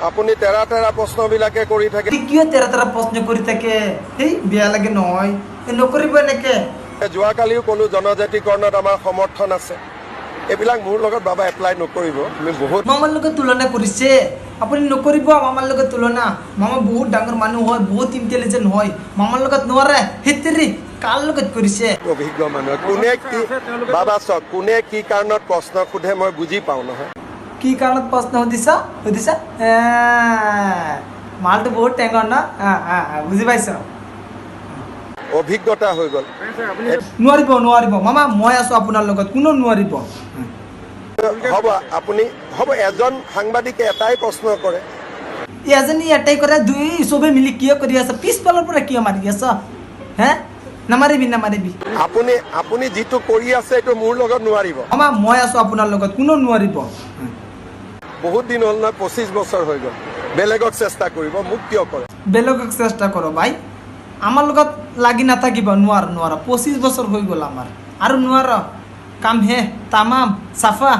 আপুনি তেৰা তেৰা প্ৰশ্নবিলাকে কৰি থাকে। কিয় তেৰা তেৰা প্ৰশ্ন কৰি থাকে? সেই বেয়া লাগে নহয়, নকৰিব এনেকে। যোৱাকালিও ক'লো জনজাতিকৰণত আমাৰ সমৰ্থন আছে। এইবিলাক মোৰ লগত বাবা এপ্লাই নকৰিব। আমি বহুত মামাৰ লগত তুলনা কৰিছে, আপুনি নকৰিব মামাৰ লগত তুলনা। মামা বহুত ডাঙৰ মানুহ হয়, বহুত ইণ্টেলিজেণ্ট হয়, মামাৰ লগত নোৱাৰে। হেতেৰি কাৰ লগত কৰিছে? অভিজ্ঞ মানুহ কোনে কি বাবা চাওক, কোনে কি কাৰণত প্ৰশ্ন সোধে মই বুজি পাওঁ নহয়। কি কাৰণত প্ৰশ্ন সুধিছা? মালটো বহুত টেঙৰ ন, বুজি পাইছ? অভিজ্ঞতা হৈ গ'ল। নোৱাৰিব মামা, মই আছো আপোনাৰ লগত, কোনো নোৱাৰিব। হ'ব এজন সাংবাদিকে এটাই প্ৰশ্ন কৰে। এজনী এটাই কৰে, দুই চবে মিলি কিয় কৰি আছা? পিছফালৰ পৰা কিয় মাৰি আছা? হে নামাৰিবি। আপুনি যিটো কৰি আছে এইটো মোৰ লগত নোৱাৰিব। মামা মই আছো আপোনাৰ লগত, কোনো নোৱাৰিব। বহুত দিন হ'ল নহয়, 25 বছৰ হৈ গ'ল। বেলেগক চেষ্টা কৰিব, মোক কিয় কৰে? বেলেগক চেষ্টা কৰ ভাই, আমাৰ লগত লাগি নাথাকিব। নোৱাৰ 25 বছৰ হৈ গ'ল আমাৰ, আৰু নোৱাৰ। কাম হে তামাম চাফা।